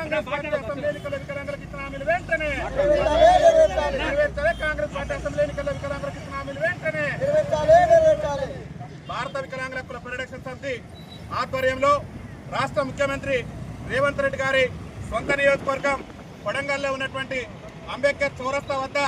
Congress party assembly ఎన్నికల వికలాంగులకు ఇచ్చిన హామీలు వెంటనే నెరవేర్చాలి. కాంగ్రెస్ పార్టీ అసెంబ్లీ ఎన్నికల వికలాంగులకు ఇచ్చిన హామీలు వెంటనే భారత వికలాంగుల హక్కుల పరిరక్షణ సమితి ఆధ్వర్యంలో రాష్ట్ర ముఖ్యమంత్రి రేవంత్ రెడ్డి గారి సొంత నియోజకవర్గం కొడంగల్లో ఉన్నటువంటి అంబేద్కర్ చౌరస్తా వద్ద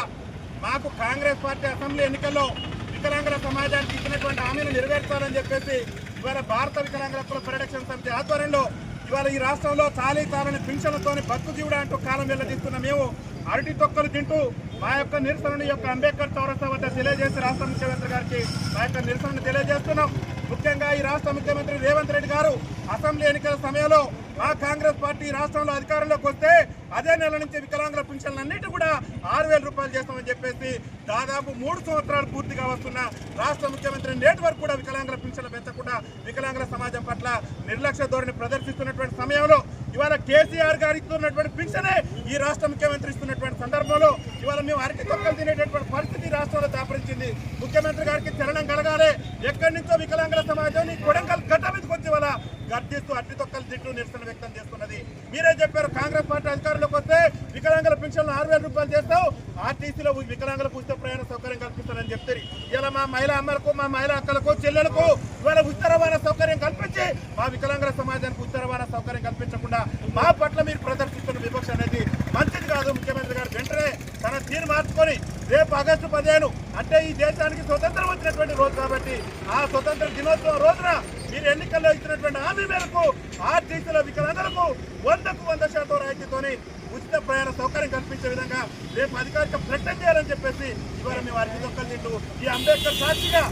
మాకు కాంగ్రెస్ పార్టీ అసెంబ్లీ ఎన్నికల్లో వికలాంగుల సమాజానికి ఇచ్చినటువంటి హామీలు నెరవేర్చాలని చెప్పేసి ఇవాళ భారత వికలాంగుల హక్కుల పరిరక్షణ సమితి ఆధ్వర్యంలో ఇవాళ ఈ రాష్ట్రంలో చాలని పింఛన్లతోని బతుకు జీవుడా అంటూ కాలం వెళ్లదీస్తున్న మేము అరటి తొక్కలు తింటూ మా యొక్క నిరసనని అంబేద్కర్ చౌరస్తా వద్ద తెలియజేసి రాష్ట్ర ముఖ్యమంత్రి గారికి మా యొక్క నిరసనను తెలియజేస్తున్నాం. ముఖ్యంగా ఈ రాష్ట్ర ముఖ్యమంత్రి రేవంత్ రెడ్డి గారు అసెంబ్లీ ఎన్నికల సమయంలో మా కాంగ్రెస్ పార్టీ రాష్ట్రంలో అధికారంలోకి వస్తే అదే నెల నుంచి వికలాంగుల పింఛన్లన్నిటి కూడా 6,000 రూపాయలు చేస్తామని చెప్పేసి దాదాపు 3 సంవత్సరాలు పూర్తిగా వస్తున్న రాష్ట్ర ముఖ్యమంత్రి నేటి వరకు కూడా వికలాంగుల పింఛన్లు పెంచకుండా వికలాంగుల సమాజం పట్ల నిర్లక్ష్య ధోరణి ప్రదర్శిస్తున్నటువంటి సమయంలో ఇవాళ కేసీఆర్ గారు ఇస్తున్నటువంటి పింఛనే ఈ రాష్ట్ర ముఖ్యమంత్రి ఇస్తున్నటువంటి సందర్భంలో ఇవాళ మేము అరటి తొక్కలు తినేటటువంటి పరిస్థితి రాష్ట్రంలో దాపరించింది. ముఖ్యమంత్రి గారికి చలనం కలగాలి. ఎక్కడి నుంచో వికలాంగుల సమాజం కొడంగల్ గడ్డ మీదకి వచ్చి ఇవాళ గర్జిస్తూ అరటి తొక్కలు తింటూ నిరసన వ్యక్తం చేస్తున్నది. మీరే చెప్పారు కాంగ్రెస్ పార్టీ అధికారంలోకి వస్తే వికలాంగుల పింఛన్లు 6,000 రూపాయలు చేస్తావు, ఆర్టీసీలో వికలాంగులకు ఉచిత ప్రయాణ సౌకర్యం కల్పిస్తారని చెప్తారు. ఇలా మా మహిళా అమ్మలకు మా మహిళా అక్కలకు చెల్లెలకు ఇవాళ ఉచిత రవాణా సౌకర్యం కల్పించి మా వికలాంగుల సమాజానికి ఉచిత రవాణా సౌకర్యం కల్పించకుండా మా పట్ల మీరు ప్రదర్శిస్తున్న వివక్ష అనేది మంచిది కాదు. ముఖ్యమంత్రి గారు వెంటనే తన తీరు మార్చుకొని రేపు ఆగస్టు 15 అంటే ఈ దేశానికి స్వతంత్రం వచ్చినటువంటి రోజు కాబట్టి ఆ స్వతంత్ర దినోత్సవం రోజున మీరు ఎన్నికల్లో ఇచ్చినటువంటి హామీ మేరకు ఆర్టీసీల వికలాంగులకు 100% రాయితీతోని ఉచిత ప్రయాణ సౌకర్యం కల్పించే విధంగా రేపు అధికారిక ప్రకటన చేయాలని చెప్పేసి ఇవాళ మేము అరటి తొక్కలు తింటూ ఈ అంబేద్కర్ సాక్షిగా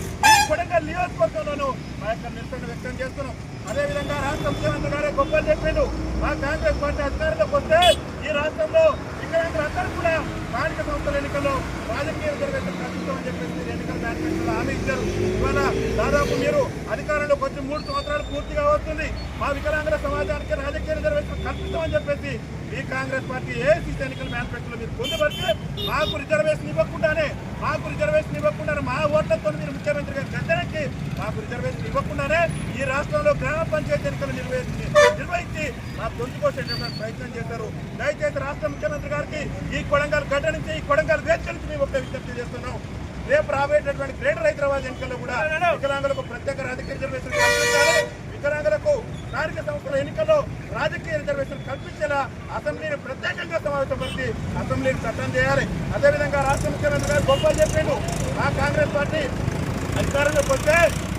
కొడంగల్ నియోజకవర్గంలోనూ మా యొక్క నిరసన వ్యక్తం చేస్తున్నాం. అదేవిధంగా రాష్ట్ర ముఖ్యమంత్రి గారే గొప్పలు చెప్పిండు మా కాంగ్రెస్ పార్టీ అధికారంలోకి వస్తే ఈ రాష్ట్రంలో వికలాంగులందరూ కూడా స్థానిక సంస్థల ఎన్నికల్లో రాజకీయ రిజర్వేషన్ కల్పిస్తామని చెప్పేసి ఎన్నికల మేనిఫెస్టోలో హామీ ఇచ్చారు. ఇవాళ దాదాపు మీరు అధికారంలోకి వచ్చి 3 సంవత్సరాలు పూర్తిగా వస్తుంది. మా వికలాంగుల సమాజానికి రాజకీయ రిజర్వేషన్ కల్పిస్తామని చెప్పేసి ఈ కాంగ్రెస్ పార్టీ ఏసీసీ ఎన్నికల మేనిఫెస్టోలో మీరు పొందుపరిచి మాకు రిజర్వేషన్ ఇవ్వకుండానే మా ఓట్లతో మీరు ముఖ్యమంత్రి గారు గద్దెనెక్కి మాకు రిజర్వేషన్ ఇవ్వకుండానే ఈ రాష్ట్రంలో గ్రామ పంచాయతీ ఎన్నికలు నిర్వహించి మా గొంతుకోసేటటువంటి ప్రయత్నం చేశారు. దయచేసి రాష్ట్ర ముఖ్యమంత్రి గారికి ఈ కొడంగల్ గడ్డ నుంచి ఈ కొడంగల్ వేదిక నుంచి మేము ఒక విజ్ఞప్తి చేస్తున్నాం. రేపు రాబోయేటటువంటి గ్రేటర్ హైదరాబాద్ ఎన్నికల్లో కూడా వికలాంగులకు ప్రత్యేక రాజకీయ రిజర్వేషన్ కల్పించాలి. వికలాంగులకు స్థానిక సంస్థల ఎన్నికల్లో రాజకీయ రిజర్వేషన్ కల్పించేలా అసెంబ్లీని ప్రత్యేకంగా సమావేశపరిచి అసెంబ్లీని చట్టం చేయాలి. అదేవిధంగా రాష్ట్ర ముఖ్యమంత్రి గారు గొప్పలు చెప్పిండు మా కాంగ్రెస్ పార్టీ అధికారంలోకి వస్తే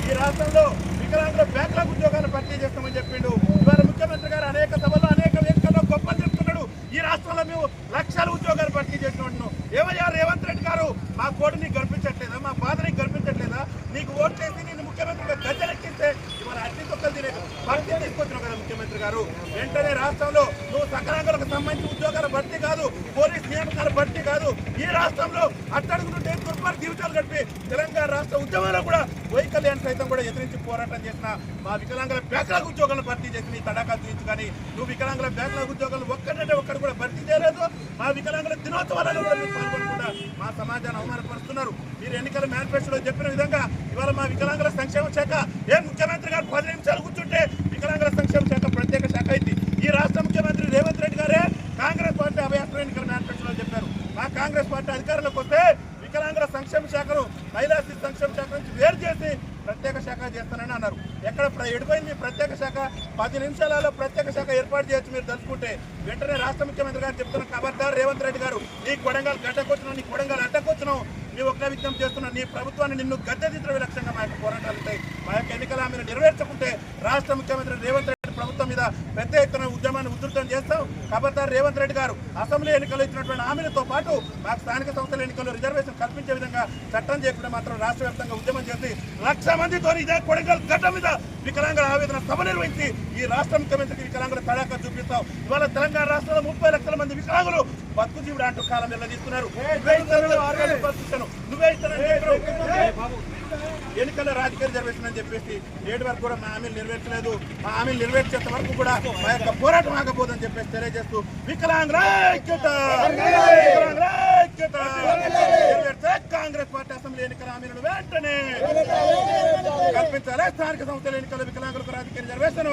ఈ రాష్ట్రంలో వికలాంగుల బ్యాక్లాగ్ ఉద్యోగాలను భర్తీ చేస్తామని చెప్పిండు. ఇవాళ ముఖ్యమంత్రి గారు అనేక సభల్లో అనేక వేదికల్లో గొప్పలు చెప్తున్నాడు. ఈ రాష్ట్రంలో మేము లక్షల ఉద్యోగాలు భర్తీ చేసినట్టు ఏమయ్యా రేవంత్ రెడ్డి గారు మా కోడి నీకు గర్పించట్లేదా, మా బాధ నీకు గర్పించట్లేదా? నీకు ఓట్ చేసి నేను ముఖ్యమంత్రిగా గద్దెలెక్కిస్తే ఇవాళ అన్ని తొక్కలు తినే భర్తీ తీసుకొచ్చినావు కదా ముఖ్యమంత్రి గారు. వెంటనే రాష్ట్రంలో నువ్వు సకలాంగులకు సంబంధించిన ఉద్యోగాల భర్తీ కాదు, పోలీస్ నియామకాల భర్తీ కాదు, ఈ రాష్ట్రంలో అట్టడుగుతుంటే దుర్మార్గ జీవితాలు గడిపి తెలంగాణ రాష్ట్ర ఉద్యమంలో కూడా వైకల్యాన్ని సైతం కూడా ఎదిరించి పోరాటం చేసిన మా వికలాంగుల బ్యాక్లాగ్ ఉద్యోగాలను భర్తీ చేసి నీ తడాకా చూపించు. కానీ నువ్వు వికలాంగుల బ్యాక్లాగ్ ఉద్యోగాలు ఒక్కడంటే ఒక్కడు కూడా భర్తీ చేయలేదు. మా వికలాంగుల దినోత్సవాలను కూడా మీరు పాల్గొనకుండా మా సమాజాన్ని అవమానపరుస్తున్నారు. మీరు ఎన్నికల మేనిఫెస్టోలో చెప్పిన విధంగా ఇవాళ మా వికలాంగుల సంక్షేమ శాఖ ముఖ్యమంత్రి గారు 10 నిమిషాలు కూర్చుంటే వికలాంగుల సంక్షేమ శాఖ ప్రత్యేక శాఖ అయింది. ఈ రాష్ట్ర ముఖ్యమంత్రి రేవంత్ రెడ్డి గారే కాంగ్రెస్ పార్టీ అభయాస్త్ర ఎన్నికల మేనిఫెస్టోలో చెప్పారు మా కాంగ్రెస్ పార్టీ అధికారంలోకి వస్తే వికలాంగుల సంక్షేమ శాఖను మహిళా శిశు సంక్షేమ శాఖ నుంచి వేరు చేసి ప్రత్యేక శాఖ చేస్తానని అన్నారు. ఎక్కడ ఎడిపోయింది ప్రత్యేక శాఖ? 10 నిమిషాలలో ప్రత్యేక శాఖ ఏర్పాటు చేయొచ్చు మీరు తలుచుకుంటే. వెంటనే రాష్ట్ర ముఖ్యమంత్రి గారు చెప్తున్న ఖబర్దార్ రేవంత్ రెడ్డి గారు, నీ కొడంగల్ గడ్డకొచ్చినావు, నీ కొడంగల్ అడ్డకొచ్చినావు, నీ ఒక్క విజ్ఞప్తి చేస్తున్నా నీ ప్రభుత్వాన్ని నిన్ను గద్దెదించడం విలక్షణంగా మా యొక్క పోరాటాలు ఉంటాయి. మా యొక్క ఎన్నికల హామీని నెరవేర్చకుంటే రాష్ట్ర ముఖ్యమంత్రి రేవంత్ రెడ్డి ప్రభుత్వం మీద పెద్ద ఎత్తున ఉద్యమాన్ని ఉధృతం చేస్తాం. ఖబర్దార్ రేవంత్ రెడ్డి గారు, అసెంబ్లీ ఎన్నికలు ఇచ్చినటువంటి హామీలతో పాటు మాకు స్థానిక సంస్థల ఎన్నికల్లో రిజర్వేషన్ కల్పించే విధంగా చట్టం చేయకుండా మాత్రం రాష్ట్ర వ్యాప్తంగా ఉద్యమం చేసి 1,00,000 మందితో ఇదే కొడంగల్ గడ్డ మీద వికలాంగుల ఆవేదన సభ నిర్వహించి ఈ రాష్ట్ర ముఖ్యమంత్రికి వికలాంగుల తడాకా చూపిస్తాం. ఇవాళ తెలంగాణ రాష్ట్రంలో 30 లక్షల మంది వికలాంగులు బతుకు జీవుడు అంటూ కాలం వెళ్ళదీస్తున్నారు. నువ్వే ఇస్తాను ఎన్నికల్లో రాజకీయ రిజర్వేషన్ అని చెప్పేసి నేటి వరకు కూడా మా హామీలు నెరవేర్చలేదు. మా హామీలు నెరవేర్చేంత వరకు కూడా మా యొక్క పోరాటం ఆగబోదని చెప్పేసి తెలియజేస్తూ వికలాంగుల ఐక్యత కాంగ్రెస్ పార్టీ అసెంబ్లీ ఎన్నికల హామీలను వెంటనే కల్పించాలి. స్థానిక సంస్థల ఎన్నికల వికలాంగులకు రాజకీయ రిజర్వేషన్